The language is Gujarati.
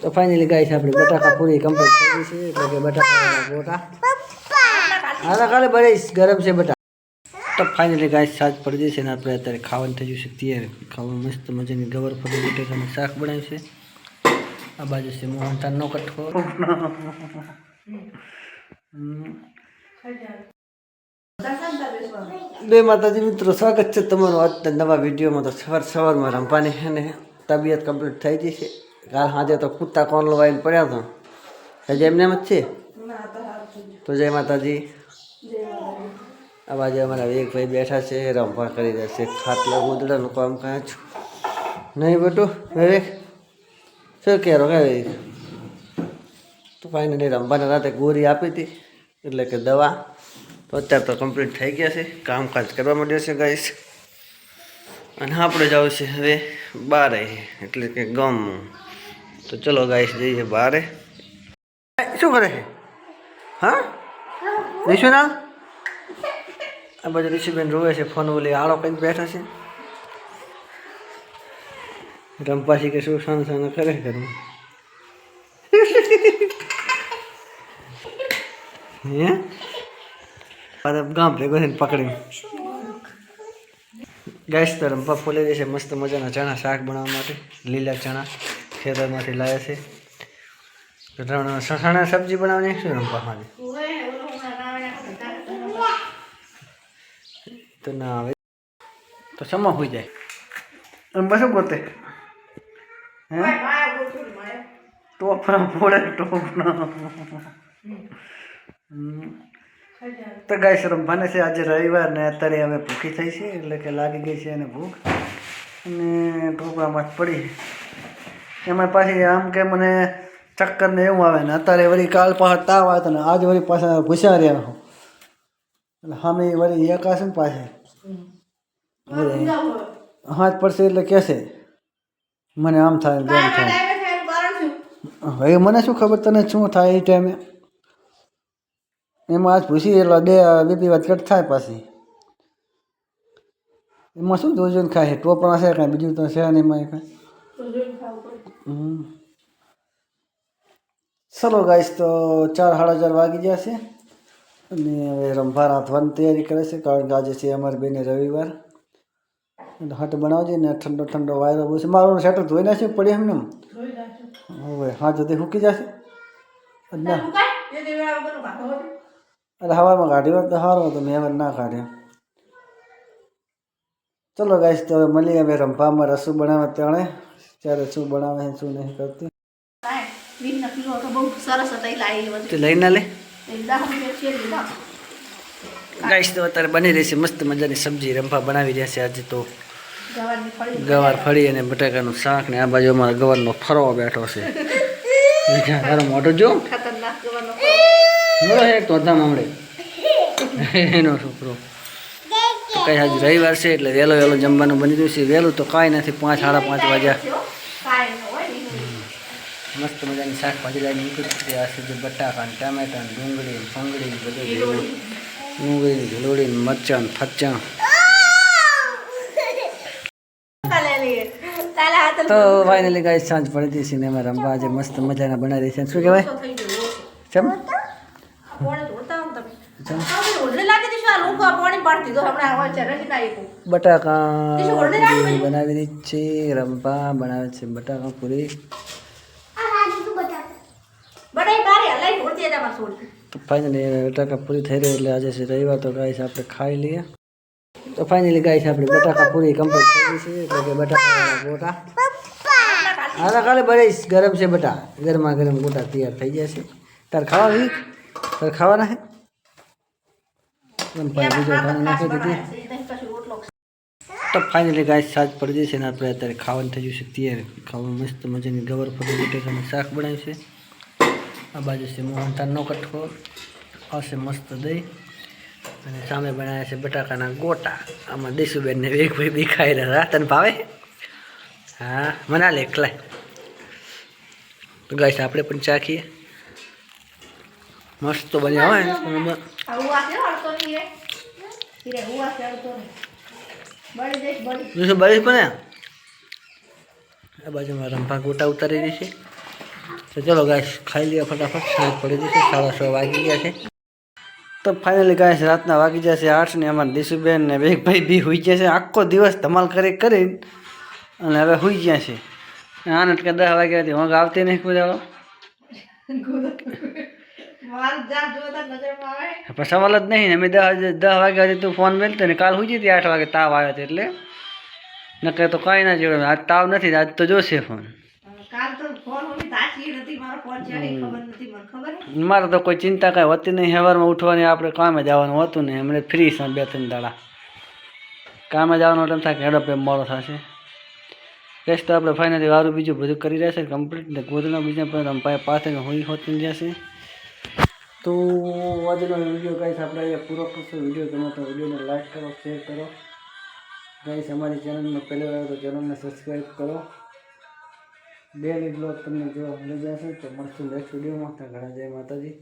તો ફાઇનલી ગાઈસ આપણી બટાકા પૂરી કમ્પ્લીટ થઈ ગઈ છે એટલે કે બટાકા ગોટા હા કાલે બરીશ ગરમ છે બટા તો ફાઇનલી ગાઈસ સાજ પડી જશે ને આપણે અત્યારે ખાવાનું થઈ જશે તૈયાર ખાવા મસ્ત મજાની ગવર ફરી બટેકાનું શાક બનાવ્યું છે આ બાજુ છે મોહનથાળનો કટકો બે માતાજી મિત્રો સ્વાગત છે તમારું આજના નવા વિડીયોમાં. તો સવારમાં રમવાની અને તબિયત કમ્પ્લીટ થઈ ગઈ છે. કાલ સાંજે તો કૂતા કોણ લવાઈને પડ્યા હતા હજી એમને એમ જ છે. તો જય માતાજી. આ બાજુ અમારા એક ભાઈ બેઠા છે રમવા કરી રહ્યા છે ખાટલા ગોદડાનું કામ કાં છું નહીં બેટું વિવેક શું કહેરો કઈ. તો ફાઇનલી રમવાને રાતે ગોળી આપી હતી એટલે કે દવા તો અત્યારે તો કમ્પ્લીટ થઈ ગયા છે કામકાજ કરવા માંડ્યો છે ગાઈસ. અને આપણે જવું છે હવે બારે એટલે કે ગામમાં. તો ચલો ગાઈસ જઈએ બારે. શું કરે છે હા રિશુના આ બાજુ રિશુબેન રોવે છે ફોન ઓલી આળો કંઈક બેઠા છે રમપાસી કે શું સાનું સાનું કરે ઘરમાં હે ગામ ભેગો થઈને પકડી ગેસ તો રંપા ફોલી દે છે મસ્ત મજાના ચણા શાક બનાવવા માટે લીલા ચણા ખેતરમાંથી લાવ્યા છે. સસાણા સબ્જી બનાવવાની શું રંપા માટે તો ના આવે તો સમા હોઈ જાય રંપા શું ગોતે હે ટોપરા ફોડે ટોપરા. તો ગાઈસ રમવાને છે આજે રવિવાર ને અત્યારે હવે ભૂખી થઈ છે એટલે કે લાગી ગઈ છે એને ભૂખ અને ટોપરામાં જ પડી એમાં પાછી આમ કે મને ચક્કર ને એવું આવે ને અત્યારે વળી કાલ પાછા તાવ આવે ને આજ વળી પાછા ભૂસ્યા રહ્યા એટલે સામે વળી એકાશે ને પાછે હાથ પડશે એટલે કહેશે મને આમ થાય ને તેમ થાય. હવે મને શું ખબર તને શું થાય એ ટાઈમે એમાં આજ પૂછી એટલે બીપી વાત કટ થાય પાછી એમાં શું જોઈ જોઈને ખાય ટોપણા છે કાંઈ બીજું તો છે નહીં એમાં કાંઈ. ચલો ગાઈસ તો 4-4:30 વાગી ગયા છે અને હવે રંભા રાંધવાની તૈયારી કરે છે કારણ કે આજે છે અમારી બેને રવિવાર હટ બનાવજે ને ઠંડો ઠંડો વાયરો બહુ છે. મારું શેટર ધોઈ નાખ્યું પડી એમને હવે હા જતી મૂકી જશે અરે હવામાં કાઢી વાત તો સારો હતો મેં હવે ના કાઢ્યો. ચલો ગાઈસ તો હવે મળીએ હવે રંભામાં રસોઈ બનાવે ત્યારે ત્યારે શું બનાવે છે શું નહીં કરતી લઈને લે ગાઈસ તો અત્યારે બની રહી છે મસ્ત મજાની સબ્જી રંભા બનાવી રહ્યા છે આજે તો ગવાર ફળી અને બટાકાનું શાક ને આ બાજુ અમારા ગવારનો ફરવા બેઠો છે તારો મોટો જો તો હમણે એનો છોકરો કઈ આજે રવિવાર છે એટલે વહેલો વહેલો જમવાનું બની રહ્યું છે. વહેલું તો કાંઈ નથી 5-5:30 વાગ્યા મસ્ત મજાની શાકભાજી લાવીને નીકળી આ છે જે બટાકા ને ટામેટા ને ડુંગળી ફંગડી બધું ડુંગળી ઢોળી મરચાં ફરચાં. તો ફાઇનલી ગાઈસ સાંજ પડી હતી સિનેમા રમવા આજે મસ્ત મજાના બનાવી રહી છે શું કહેવાય ચમ બટાકા બનાવી રહી છે રંભા બનાવે છે બટાકા પૂરી. તો ફાઇનલી બટાકા પૂરી થઈ રહી એટલે આજે છે રવિવાર તો ગાઈસ આપણે ખાઈ લઈએ. તો ફાઇનલી ગાઈસ આપણી બટાકા પૂરી કમ્પ્લીટ થઈ ગઈ છે એટલે કે બટાકા ગોટા હા કાલે બરીશ ગરમ છે બટા ગરમા ગરમ ગોટા તૈયાર થઈ ગયા છે. તારે ખાવા વીક તારે ખાવાના છે બીજો પાણી નાખી દીધી. તો ફાઇનલી ગાઈસ સાજ પડી જશે ને આપણે અત્યારે ખાવાનું થઈ જશે તૈયાર ખાવા મસ્ત મજાની ગવર ફરી બટેકાનું શાક બનાવ્યું છે. આ બાજુ છે મોહનથાળનો કટકો આવશે મસ્ત દહીં અને સામે બનાવ્યા છે બટાકાના ગોટા. આમાં દેશુબેનને એક ભાઈ બી ખાઈ રહ્યા તને ભાવે હા મના લે એકલાય. તો ગાઈસ આપણે પણ ચાખીએ મસ્ત તો બન્યા હોય બરીશ બને આ બાજુમાં રંભા ગોટા ઉતારી રહી છે તો ચલો ગાઈસ ખાઈ લઈએ ફટાફટ, સાંજ પડી જશે, 6:30 વાગી ગયા છે. તો ફાઇનલી ગાઈસ રાતના વાગી જશે 8 ને અમારા દીશુબેન ને વેગભાઈ બી હોઈ ગયા છે. આખો દિવસ ધમાલ કરીને અને હવે હોઈ ગયા છે. આને કે 10 વાગ્યા હતી ઊંઘ આવતી નહીં કોઈ દાડો. પણ સવાલ જ નહીં ને, અમે 10 વાગ્યા હતી તું ફોન મેલતો ને કાલ હોઈ જતી 8 વાગે તાવ આવ્યો હતો એટલે નકર તો કાંઈ ના જોડે. આજ તાવ નથી, આજ તો જોશે ફોન. મારે તો કોઈ ચિંતા કાંઈ હોતી નહીં. સવારમાં ઉઠવાની આપણે કામે જવાનું હોતું ને એમને ફ્રી છે 2-3 દાડા. કામે જવાનો ટાઈમ થાય કે હેડપ મોડો થશે. ટેસ્ટ તો આપણે ફાઇનલી વારું બીજું બધું કરી રહ્યા છે કમ્પ્લીટ ને ગોદના બીજા પણ પાછળ હોઈ હોતી જશે. તો આજનો વિડીયો ગાઈસ આપણે અહીંયા પૂરો કરશું. વિડીયો ગમે તો વિડીયોને લાઈક કરો, શેર કરો. ગાઈસ અમારી ચેનલમાં પહેલી વાર તો ચેનલને સબસ્ક્રાઈબ કરો. ડેલી બ્લોગ તમને જોવા મળી જશે. તો મળશું નેક્સ્ટ વિડીયોમાં. ઘણા જય માતાજી.